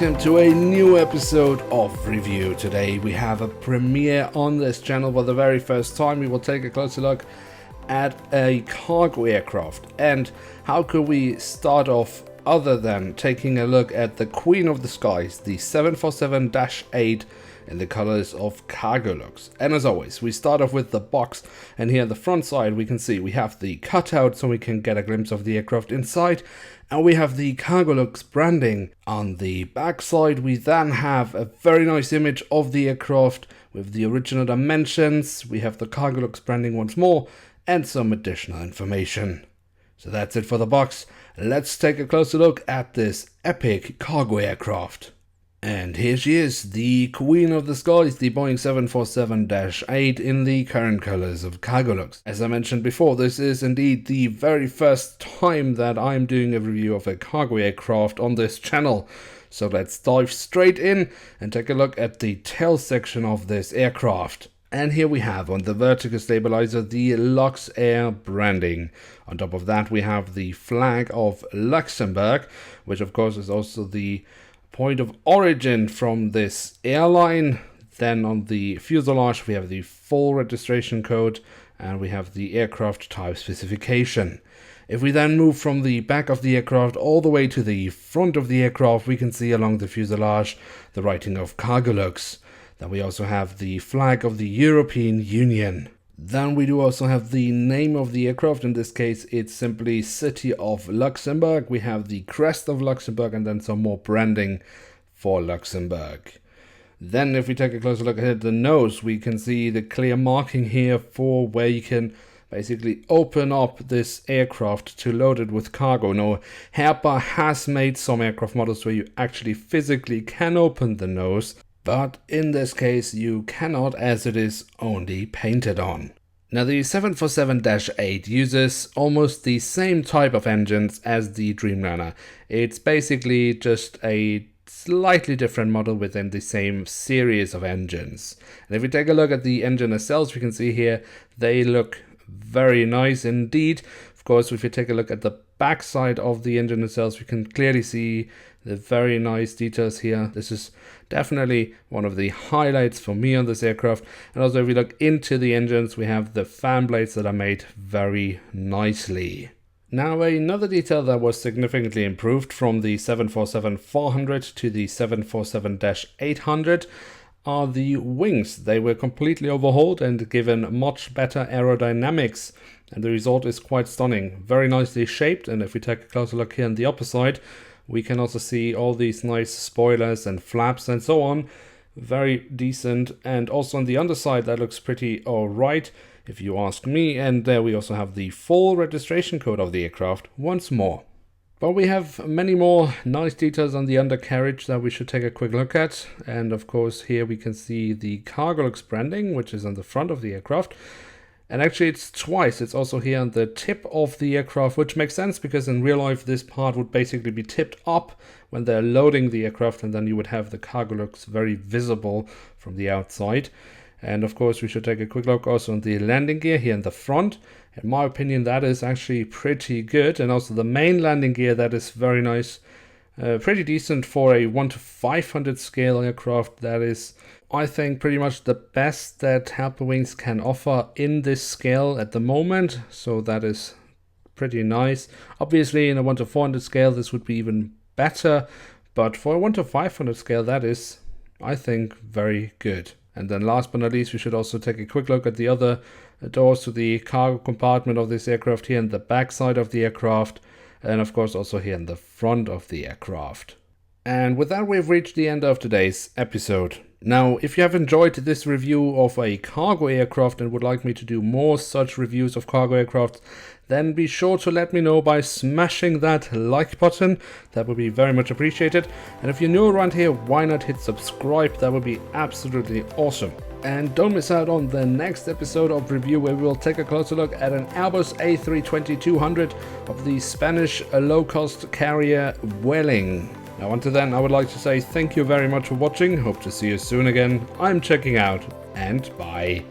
welcome to a new episode of Review. Today we have a premiere on this channel. For the very first time we will take a closer look at a cargo aircraft. And how could we start off other than taking a look at the Queen of the Skies, the 747-8 in the colors of Cargolux. And as always, we start off with the box, and here on the front side we can see we have the cutout so we can get a glimpse of the aircraft inside, and we have the Cargolux branding. On the back side we then have a very nice image of the aircraft with the original dimensions. We have the Cargolux branding once more and some additional information. So that's it for the box. Let's take a closer look at this epic cargo aircraft. And here she is, the Queen of the Skies, the Boeing 747-8 in the current colors of Cargolux. As I mentioned before, this is indeed the very first time that I'm doing a review of a cargo aircraft on this channel. So let's dive straight in and take a look at the tail section of this aircraft. And here we have on the vertical stabilizer the Luxair branding. On top of that we have the flag of Luxembourg, which of course is also the point of origin from this airline. Then on the fuselage we have the full registration code and we have the aircraft type specification. If we then move from the back of the aircraft all the way to the front of the aircraft, we can see along the fuselage the writing of Cargolux. Then we also have the flag of the European Union. Then we do also have the name of the aircraft. In this case it's simply City of Luxembourg. We have the crest of Luxembourg and then some more branding for Luxembourg. Then if we take a closer look at the nose, we can see the clear marking here for where you can basically open up this aircraft to load it with cargo. Now, Herpa has made some aircraft models where you actually physically can open the nose, but in this case you cannot, as it is only painted on. Now the 747-8 uses almost the same type of engines as the Dreamliner. It's basically just a slightly different model within the same series of engines. And if we take a look at the engine nacelles, we can see here they look very nice indeed. Of course, if you take a look at the back side of the engine nacelles, we can clearly see the very nice details here. This is definitely one of the highlights for me on this aircraft. And also if we look into the engines, we have the fan blades that are made very nicely. Now another detail that was significantly improved from the 747-400 to the 747-800 are the wings. They were completely overhauled and given much better aerodynamics, and the result is quite stunning. Very nicely shaped, and if we take a closer look here on the upper side, we can also see all these nice spoilers and flaps and so on. Very decent. And also on the underside that looks pretty alright if you ask me. And there we also have the full registration code of the aircraft once more. But we have many more nice details on the undercarriage that we should take a quick look at. And of course here we can see the Cargolux branding, which is on the front of the aircraft. And actually it's twice. It's also here on the tip of the aircraft, which makes sense because in real life this part would basically be tipped up when they're loading the aircraft, and then you would have the Cargolux very visible from the outside. And of course we should take a quick look also on the landing gear here in the front. In my opinion that is actually pretty good, and also the main landing gear, that is very nice. Pretty decent for a 1:500 scale aircraft. That is, I think, pretty much the best that Herpa Wings can offer in this scale at the moment. So that is pretty nice. Obviously in a 1:400 scale this would be even better, but for a 1:500 scale that is, I think, very good. And then last but not least, we should also take a quick look at the other doors to the cargo compartment of this aircraft here in the back side of the aircraft. And of course also here in the front of the aircraft. And with that we've reached the end of today's episode. Now if you have enjoyed this review of a cargo aircraft and would like me to do more such reviews of cargo aircraft, then be sure to let me know by smashing that like button. That would be very much appreciated. And if you're new around here, why not hit subscribe? That would be absolutely awesome. And don't miss out on the next episode of review, where we will take a closer look at an Airbus A320-200 of the Spanish low-cost carrier Vueling. Now until then, I would like to say thank you very much for watching. Hope to see you soon again. I'm checking out, and bye.